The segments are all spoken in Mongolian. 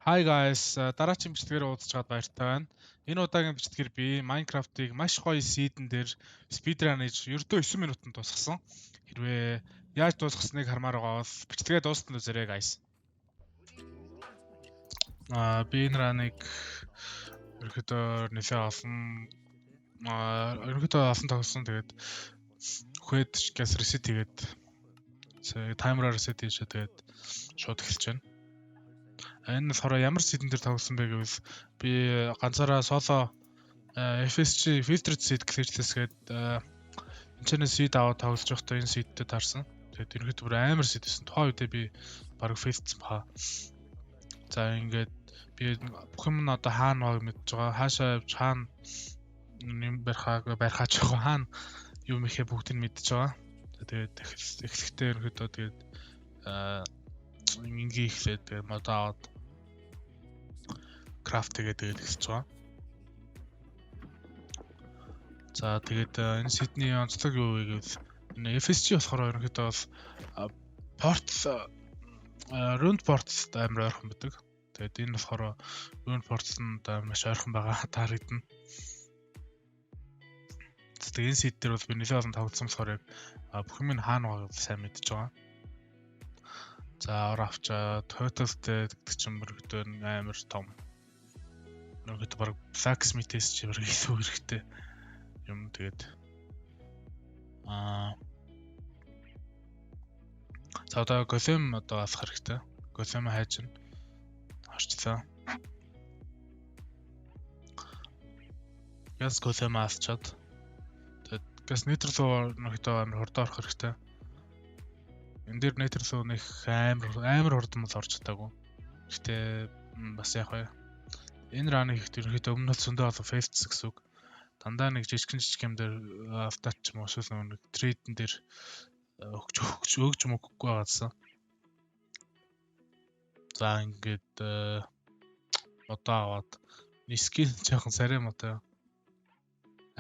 Hi guys, дараагийн бичлэгээр уулзч чад баяртай байна. Энэ удаагийн бичлэгээр би Minecraft-ыг маш гоё season дээр speedrun хийж ердөө 9 минутанд дуусгасан. Хэрвээ яаж дуусгасныг хармаар байгаа бол бичлэгээ дуустал үзээрэй guys. Би энэ раныг ерөөдөө нэлээд олон тоглосон. Тэгээд ухээд газ reset хийгээд таймераар reset хийшээ тэгээд шууд эхэлж байна. Энэ болохоор ямар season дээр тоглосон бэ гэвэл би ганцаараа solo FSG filtered seed glitchless-гээд энэ seed аваад тоглож байхдаа энэ seed-тэй таарсан. Тэгээд ерөөдөө бүр амар seed байсан. Тухайн үедээ би баг фейсцсэн баха. За ингээд би бүх юм одоо хаана байгааг мэдж байгаа. Хаашаа явж хаана юм барихаач байгаа. Хаана юм ихэ бүгдийг мэдж байгаа. Тэгээд эхлэхдээ ерөөдөө тэгээд ингийн ихлээд тэгээд мод аваад крафт тэгээд эхэлж байгаа. За тэгээд энэ Сидней онцлог юу вэ гэвэл энэ FSG болохоор ерөнхийдөө бол порт ruined ports амар ойрхон байдаг. Тэгээд энэ болохоор ruined ports нь маш ойрхон байгаа таарагдана. Тэгээд энэ Сид дээр бол би нэлээд олон тоглосон болохоор яг бүх юм хаана байгааг сайн мэдж байгаа. За ор авчаад total-тэй гэдэг чинь ерөнхийдөө амар том. Ерөнхийдөө баг blacksmith-ээс ч илүү хэрэгтэй юм. Тэгээд за одоо голем одоо алах хэрэгтэй. Голем хайж нь орчлоо. Яс голем алчаад тэгээд газ нейтрал нөхөдөө амар хурдан орох хэрэгтэй. Энд дээр нейтрал нэг амар хурдан мал орж чадаагүй. Гэтэ бас яг бай. Энэ раны ихт ерөнхийдөө өмнө нь зөндөө олон фейсц гэсэн үг. Дандаа нэг жижиг юм дээр автач ч юм уу эсвэл нэг трейдэн дээр өгч мөгөхгүй байгаадсан. За ингээд одоо аваад скил жоохон сарай мото.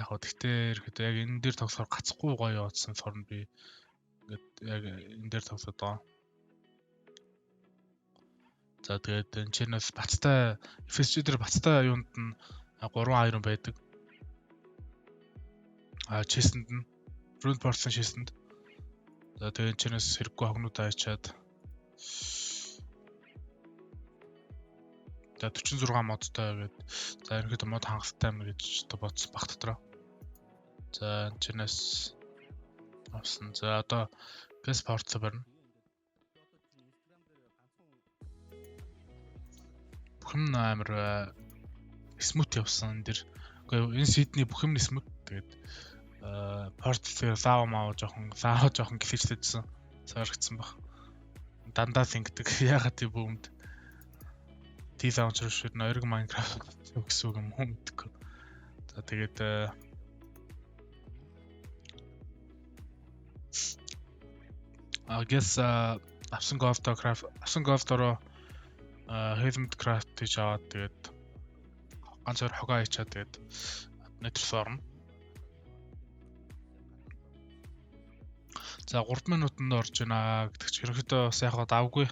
Яг хөө тэгтээ ерөөдөө яг энэ дээр тоглохоор гацхгүй гоё яваадсан сорн би ингээд яг энэ дээр тоглоод байгаа. За тэгээд энэ чэнэс бацтай FSG дээр бацтай юунд нь 3 iron байдаг. Chest-д нь ruined ports chest-д. За тэгээд чэнэс хэрэггүй хогнуудаа ачаад. За 46 модтой гэдэг. За ерөнхийдөө мод хангалттай юм гэж бодсон баг дотроо. За чэнэс авсан. За одоо gas port барина. Бүх юм амар смут явсан энэ дэр. Гэхдээ энэ Сидней бүх юм смут. Тэгээд порт лава маа жоохон гэлээжтэйсэн. Цааргцсан баг. Дандаа сингдэг. Ягаад тийм бөөмд. Тий лаунчер шиг нойрог Minecraft гэсэн үг юм мэдгүй. За тэгээд guess авсан голдороо helmet craft хийж аваад тэгээд ганцаар хогоо хийчаад тэгээд нэтрс орно. За 3 минутанд орж байна гэдэг чинь ерөөхдөө бас яг давгүй.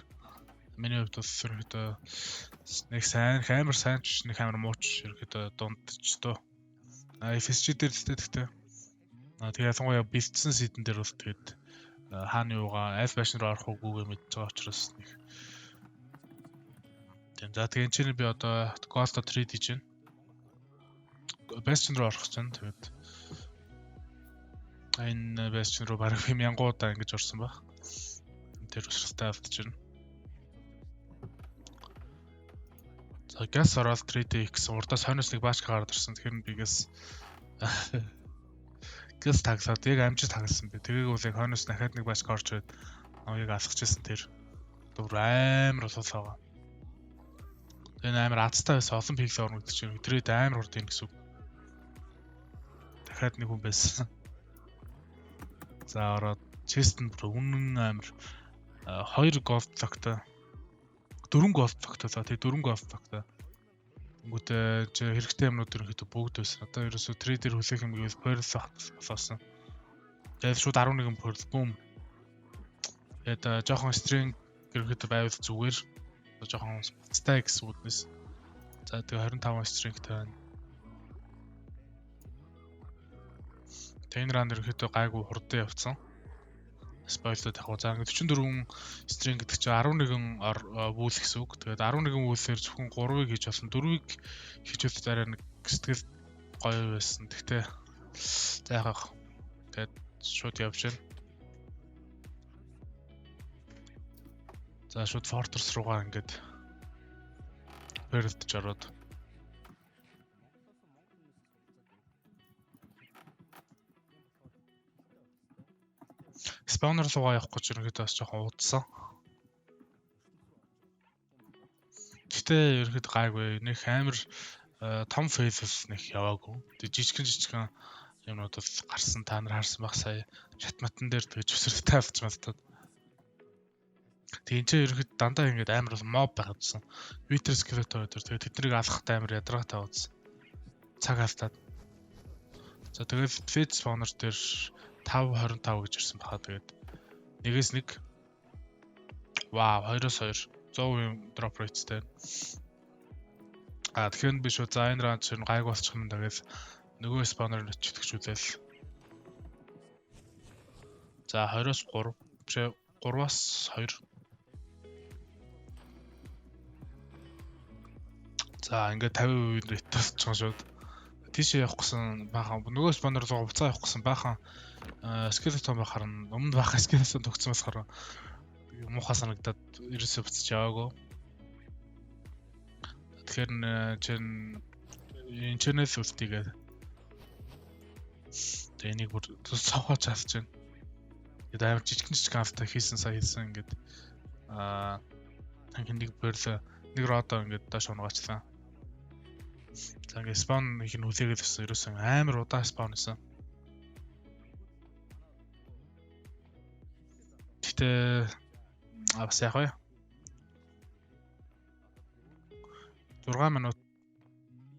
Миний хувьд бас ерөөхдөө нэг амар сайн ч нэг амар мууч ерөөхдөө дундчдөө. FSG дээр л тэгтээ. Тэгээд ялангуяа бэлдсэн сидэн дээр бол тэгээд хааны юугаа аль байшин руу орох уугүй мэдж байгаа учраас нэг. За тэгээд энэ чинь би одоо Ghost of 3 хийж байна. Bastion руу орох гэж байна. Тэгээд энэ Bastion руу бараг 1000 удаа ингэж орсон баг. Тэр усралтай алдаж байна. За gas ороод 3D гэсэн урдаа сониос нэг баачка гараад ирсэн. Тэгэхээр би gas таглаад яг амжиж тагласан бэ. Тэгээд үл яг сониос дахиад нэг баачка орж ирээд намайг алхажсэн тэр. Дөр амар болоо. Энэ амар азтай байсан олон пиксел орно гэдэг чинь өдрөөд амар хурд юм гэсэн үг. Дахиад нэг хүн байсан. За ороод chest нь бүр үнэн амар 2 gold blockтай 4 gold blockтай. За тэгээ 4 gold blockтай. Тэнгүүтээ чи хэрэгтэй юмнууд ерөнхийдөө бүгд байсан. Одоо ерөөсөө трейдер хүлээх юм гэвэл pearl болсон. Тэгээд шууд 11 pearl boom. Тэгээд жоохон string ерөнхийдөө байвал зүгээр. Жоохон стаг гэсэн үгнээс. За тэгээ 25 stringтэй байна. Тэгээ энэ ран ерөөхдөө гайгүй хурдан явцсан. Spoiler яг за 44 string гэдэг чинь 11 вүүл гэсэн үг. Тэгээд 11 вүүлээр зөвхөн 3-ыг хийж болсон. 4-ыг хийж үзэх дараа нэг сэтгэл гоё байсан. Тэгтээ за яах. Тэгээд шууд явж байна. За шууд Fortress руугаа ингээд перэлдэж ороод. Spawner руугаа явах гэж ерөнхийдөө бас жоохон уудсан. Гэтэ ерөнхийдөө гайгүй. Нэг амар том phases нэг яваагүй. Тэг жижигхэн юмнуудаас гарсан та нар харсан байх сая. Шатматан дээр тэгж өсрөлтэй авч мастад. Тэг энэ чинь ерөнхийдөө дандаа ингэж амар моб байгаадсан. Wither skeleton дээр тэгээ тэднийг алхахтай амар ядаргаатай удсан. Цаг алдаад. За тэгээд feed spawner дээр 5.25 гэж ирсэн баха. Тэгээд нэгээс нэг. Вау, 2-2 100% drop rateтэй. Тэгэхээр би шууд за энэ раунд чинь гайг болчих юм даа гэж нөгөө spawner-ыг өчтгч үзэл. За 20-оос 3 биш 3-аас 2. За ингээд 50% rate тасчих шууд. Тийшээ явах гэсэн баахан нөгөө spawner руу буцаа явах гэсэн баахан skeleton байхаар өмнө баахан skeleton тогтсоноос хараа муухай санагдаад ерөөсөө буцаж яваагүй. Тэгэхээр энэ channel үлдээгээд тэгээ энийг бүр цоохож хасж байна. Тэгээд амар жижиг авта хийсэн сая хийсэн ингээд нэг бөрлө нэг родоо ингээд доош унгаачлаа. За ингээд spawn их нь үлээгээд байсан ерөөсөн амар удаа spawn хийсэн. Гэтэ бас яах вэ? 6 минут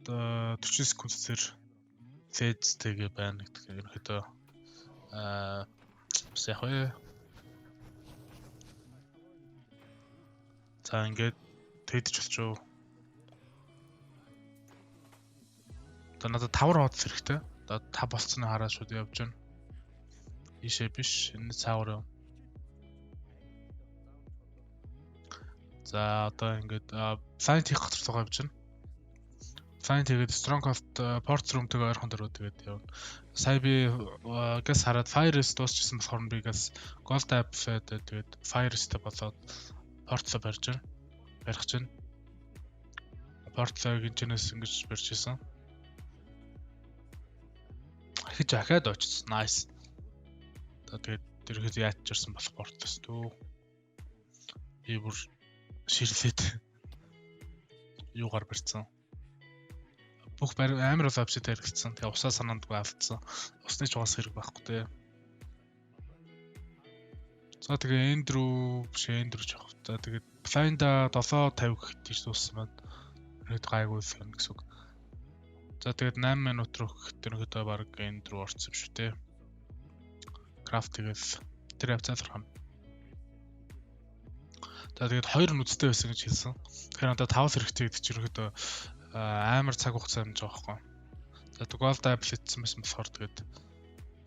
40 секундээр фэзтэйгээ байна гэдэг юм ерөөхдөө бас яах вэ? За ингээд тэгдэж болчихоо. Одоо надад 5 руу хуудас хэрэгтэй. Одоо 5 болцсноо хараад шууд явж байна. Ийшээ биш, энэ цаагаар юм. За одоо ингээд Silent хийх газар руу явж байна. Silent хийгээд Stronghold Port Room-тэйгээ ойрхон дөрөв тэгээд явна. Сая би газ хараад Fire-с дуусчихсан болохоор би газ Gold App-д тэгээд Fire-стэй болоод Port-лоо барьж байна. Барих чинь. Port-лоо гинжнээс ингэж барьж исэн. Ахиж ахаад очсон. Nice. Тэгээд тэрхэд яатчихсан болох Port-лоос төө. Би бүр ширлээд юугаар барьсан. Бүх амар бол апсет хэрэгэлсэн. Тэгээ усаа санаандгүй автсан. Усны ч угаас хэрэг байхгүй те. За тэгээ энд рүү жоох. За тэгээд Blind-а 7:50 гэхэд тийш дууссан байна. Хэд гайгүй фэн гэсэн үг. За тэгээд 8 минут руу гэхэд ерөнхийдөө баг энд рүү орсон шүү те. Craft тэгэл тэр хавцаалах юм. За тэгээд 2 нүцтэй байсан гэж хэлсэн. Тэгэхээр надад 5 хэрэгтэй гэдэг чинь ерөөдөө амар цаг хугацаа амж байгаа байхгүй. За тэгээд Gold Apple хийсэн байсан болохоор тэгээд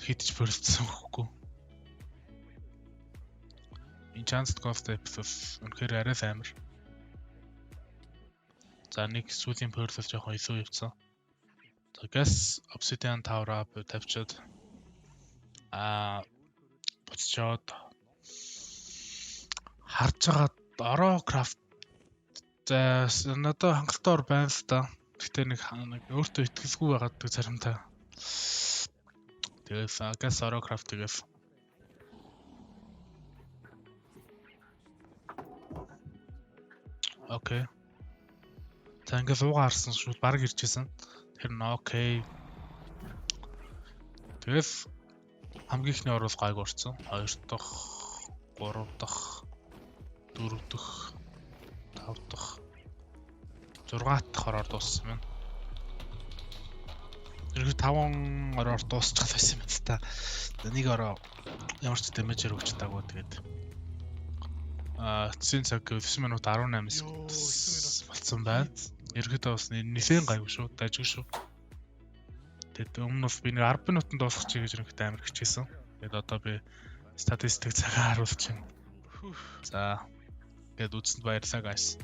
хийдэж бөрөлдсөн байхгүй. Enchanted Gold Apple үнэхээр арай амар. За нэг сүүлийн перлс жоохон илүү явцсан. За Gas Obsidian Tower-аа тавьчаад буцчаад харж байгаа ороо крафт за надад хангалттай ор байна л да. Гэтэ нэг өөртөө итгэлгүй байгаад заримдаа. Тэгээд газ ороо крафт тэгээд окей. За ингээд луугаа харсан шууд баг ирчихсэн. Тэр нь окей. Тэгээд хамгийн ихний ор бол гайг орсон. 2 дахь, 3 дахь 4 дахь 5 дахь 6 дахь ороор дууссан байна. Ерөнхийдөө 5 ороор дуусчих байсан юм байна та. Нэг ороо ямар ч дэмэжээр өгч таагүй тэгээд. Эцсийн цаг 9 минут 18 секунд болсон байна. Ерөнхийдөө бас нэлээд гайгүй шүү. Дажгүй шүү. Тэгээд өмнө бас би нэг 10 минутанд дуусгах чи гэж ерөнхийдөө амар хичээсэн. Тэгээд одоо би статистик цагаа харуулчих юм. За. Тэгээд үзсэнд баярлалаа guys.